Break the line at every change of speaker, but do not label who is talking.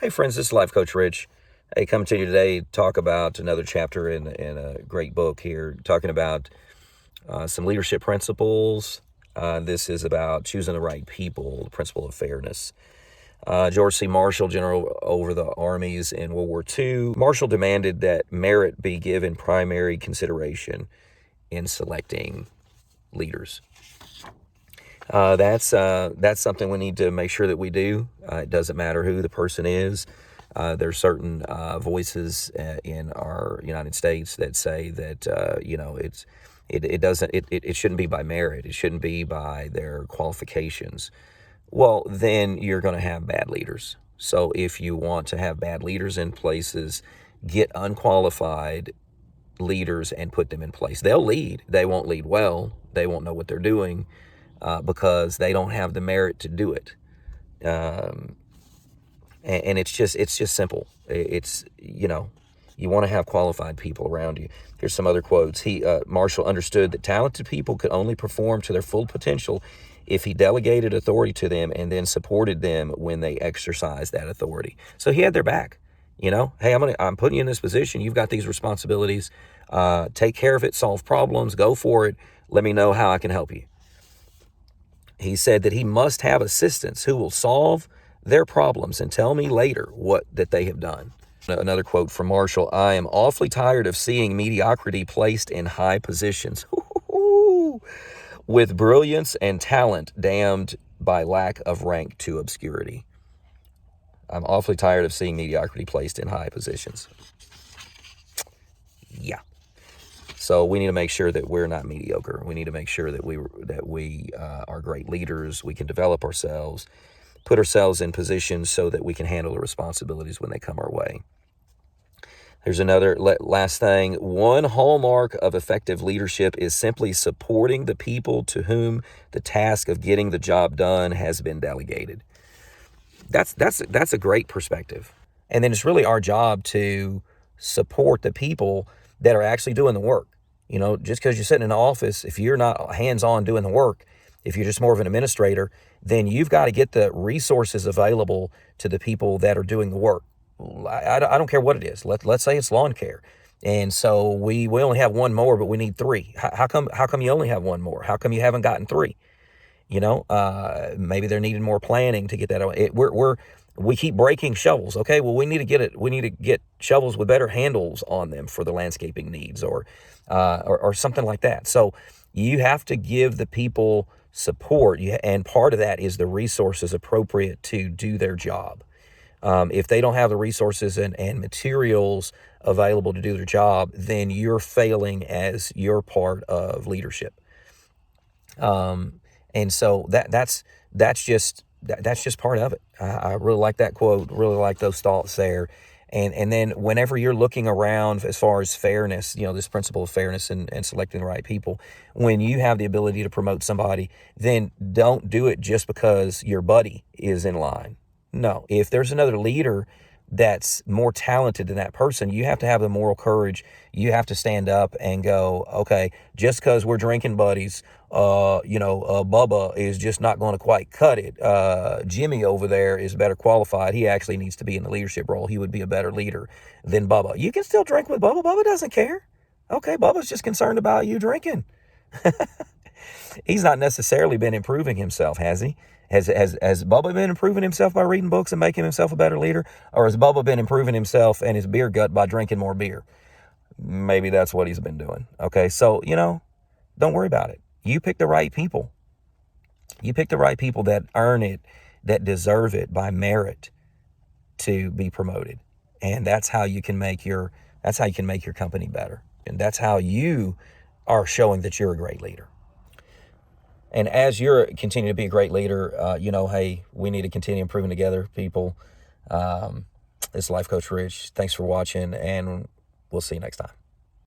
Hey friends, this is Life Coach Rich. Hey, coming to you today to talk about another chapter in a great book here, talking about some leadership principles. This is about choosing the right people, the principle of fairness. George C. Marshall, general over the armies in World War II, Marshall demanded that merit be given primary consideration in selecting leaders. That's something we need to make sure that we do. It doesn't matter who the person is. There's certain voices in our United States that say that it shouldn't be by merit. It shouldn't be by their qualifications. Well, then you're going to have bad leaders. So if you want to have bad leaders in places, get unqualified leaders and put them in place. They'll lead. They won't lead well. They won't know what they're doing. Because they don't have the merit to do it. And it's just simple. You want to have qualified people around you. Here's some other quotes. Marshall understood that talented people could only perform to their full potential if he delegated authority to them and then supported them when they exercised that authority. So he had their back. Hey, I'm putting you in this position. You've got these responsibilities. Take care of it. Solve problems. Go for it. Let me know how I can help you. He said that he must have assistants who will solve their problems and tell me later that they have done. Another quote from Marshall: I am awfully tired of seeing mediocrity placed in high positions, with brilliance and talent damned by lack of rank to obscurity. I'm awfully tired of seeing mediocrity placed in high positions. Yeah. So we need to make sure that we're not mediocre. We need to make sure that we are great leaders. We can develop ourselves, put ourselves in positions so that we can handle the responsibilities when they come our way. There's another last thing. One hallmark of effective leadership is simply supporting the people to whom the task of getting the job done has been delegated. That's a great perspective. And then it's really our job to support the people that are actually doing the work. Just because you're sitting in the office, if you're not hands-on doing the work, if you're just more of an administrator, then you've got to get the resources available to the people that are doing the work. I don't care what it is. Let's say it's lawn care. And so we only have one mower, but we need three. How come you only have one mower? How come you haven't gotten three? Maybe they're needing more planning to get that. We keep breaking shovels. Okay, well, we need to get shovels with better handles on them for the landscaping needs, or something like that. So you have to give the people support, and part of that is the resources appropriate to do their job. If they don't have the resources and materials available to do their job, then you're failing as your part of leadership. And so that's just part of it. I really like that quote, really like those thoughts there. And then whenever you're looking around as far as fairness, this principle of fairness and selecting the right people, when you have the ability to promote somebody, then don't do it just because your buddy is in line. No, if there's another leader that's more talented than that person, you have to have the moral courage. You have to stand up and go, okay, just because we're drinking buddies, Bubba is just not going to quite cut it. Jimmy over there is better qualified. He actually needs to be in the leadership role. He would be a better leader than Bubba. You can still drink with Bubba. Bubba doesn't care. Okay, Bubba's just concerned about you drinking. He's not necessarily been improving himself, has he? Has Bubba been improving himself by reading books and making himself a better leader? Or has Bubba been improving himself and his beer gut by drinking more beer? Maybe that's what he's been doing. Okay, so, don't worry about it. You pick the right people. You pick the right people that earn it, that deserve it by merit to be promoted. And that's how you can make your company better. And that's how you are showing that you're a great leader. And as you're continuing to be a great leader, hey, we need to continue improving together, people. This is Life Coach Rich. Thanks for watching, and we'll see you next time.